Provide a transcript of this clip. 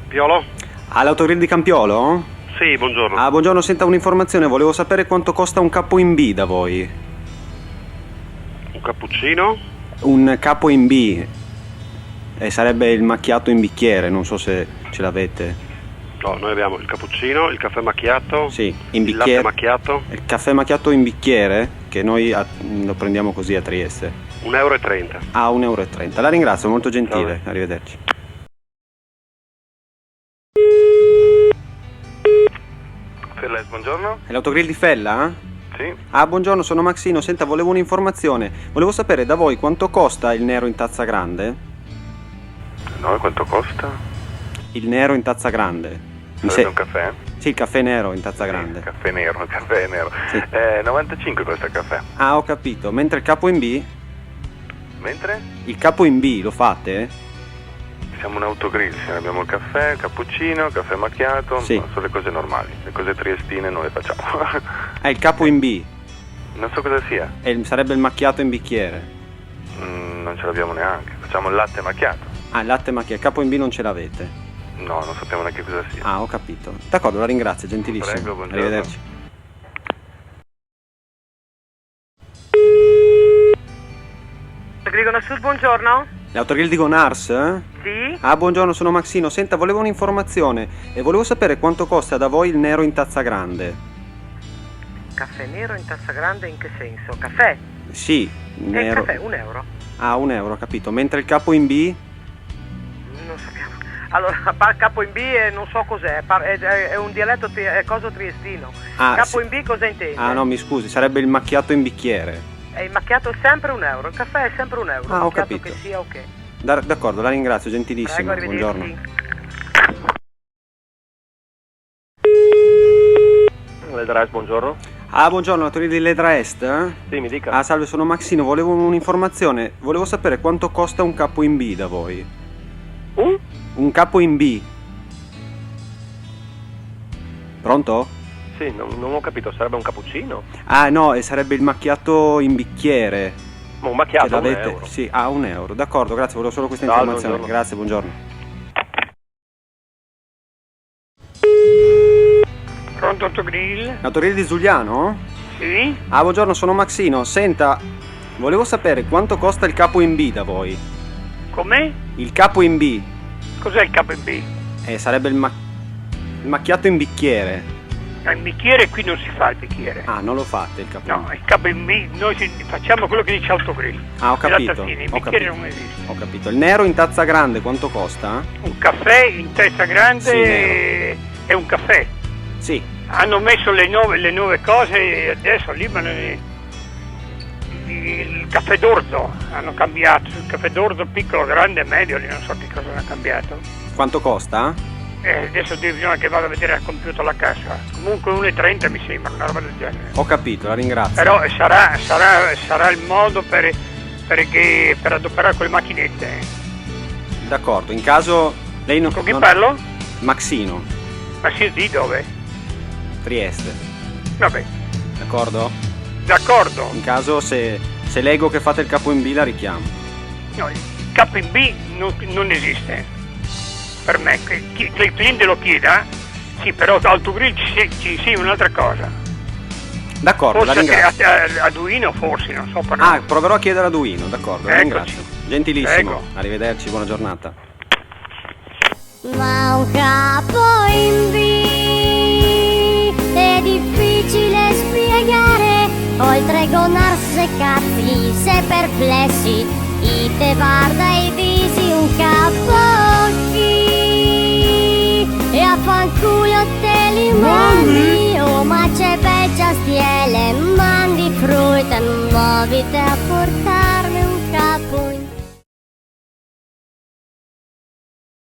Piolo? All'autogrill di Campiolo? Sì, buongiorno. Ah, buongiorno, senta un'informazione, volevo sapere quanto costa un capo in B da voi. Un cappuccino? Un capo in B. Sarebbe il macchiato in bicchiere, non so se ce l'avete. No, noi abbiamo il cappuccino, il caffè macchiato. Sì, in il bicchiere. latte macchiato. Il caffè macchiato in bicchiere, che noi lo prendiamo così a Trieste. 1,30 €. Ah, 1,30 €. La ringrazio, molto gentile. Vabbè. Arrivederci. Felles, buongiorno. È l'autogrill di Fella? Sì. Ah, buongiorno, sono Maxino. Senta, volevo un'informazione. Volevo sapere da voi quanto costa il nero in tazza grande? No, quanto costa? Il nero in tazza grande. Sarebbe un caffè? Sì, il caffè nero in tazza grande. Sì, caffè nero. Sì. 95 costa il caffè. Ah, ho capito. Mentre il capo in B? Mentre? Il capo in B lo fate? Siamo un autogrill, abbiamo il caffè, il cappuccino, il caffè macchiato, Sì. ma sono le cose normali, le cose triestine non le facciamo. Il capo in B. Non so cosa sia, Sarebbe il macchiato in bicchiere. non ce l'abbiamo neanche, facciamo il latte macchiato. Ah, il latte macchiato. Il capo in B non ce l'avete. No, non sappiamo neanche cosa sia. Ah, ho capito. D'accordo, la ringrazio, gentilissimo. Prego, buongiorno. Arrivederci. Grigono Sud, buongiorno. L'autogrill di Gonars? Sì? Ah, buongiorno, sono Maxino. Senta, volevo un'informazione e volevo sapere quanto costa da voi il nero in tazza grande. Caffè nero in tazza grande in che senso? Caffè? Sì, Il nero. caffè, €1. Ah, 1 €, ho capito. Mentre il capo in B? Non sappiamo. Allora, capo in B non so cos'è, è un dialetto, è coso triestino. Ah, Capo sì. in B cosa intende? Ah, no, mi scusi, sarebbe il macchiato in bicchiere. Il macchiato è sempre €1, il caffè è sempre €1. Ah, ho macchiato capito. che sia ok. D'accordo, la ringrazio, Prego, gentilissimo. arrivederci. Buongiorno. Ledrais, buongiorno. Ah, buongiorno, l'autogrill di Ledra Est? Sì, mi dica. Ah, salve, sono Maxino, volevo un'informazione. Volevo sapere quanto costa un capo in B da voi. Un capo in B. Pronto? Sì, non ho capito, sarebbe un cappuccino? Ah, no, sarebbe il macchiato in bicchiere. Un macchiato, Ce l'avete? €1. Sì, ah, €1. D'accordo, grazie, volevo solo questa Salve, informazione. buongiorno. Grazie, buongiorno. Pronto autogrill? L'autogrill di Giuliano? Sì? Ah, buongiorno, sono Maxino. Senta, volevo sapere quanto costa il capo in B da voi. Com'è? Il capo in B. Cos'è il KB? Sarebbe il macchiato in bicchiere. Il bicchiere qui non si fa il bicchiere. Ah, non lo fate il capo in No, B. il KB noi facciamo quello che dice autogrill. Ah, ho capito. Tazzine, il Ho bicchiere capito. non esiste. Ho capito. Il nero in tazza grande quanto costa? Un caffè in testa grande Sì, è un caffè. Sì. Hanno messo le nuove cose adesso lì, ma il caffè d'orzo hanno cambiato. Il caffè d'orzo piccolo, grande, medio, lì non so che cosa hanno cambiato. Quanto costa? Adesso bisogna che vada a vedere al computer la cassa. Comunque 1,30 mi sembra, una roba del genere. Ho capito, la ringrazio. Però sarà il modo per adoperare quelle macchinette. D'accordo, in caso lei non... Con chi non- parlo? Maxino, Ma sì, di dove? Trieste. Vabbè, D'accordo? d'accordo. In caso se leggo che fate il capo in B la richiamo. No, il KB non esiste. Per me, che il cliente lo chieda, sì, però autogrill ci sia un'altra cosa. D'accordo, la Forse ringrazio. a Duino, forse, non so. Però. Ah, proverò a chiedere a Duino, d'accordo, la Eccoci. ringrazio. Gentilissimo. Prego. Arrivederci, buona giornata. Ma un capo in B è difficile spiegare, oltre Gonars e cazzi, se perplessi, i te guarda e disi un capo chi e a fanculo te li mandi, oh ma c'è bella stiele, mandi frutta, muovite a portare.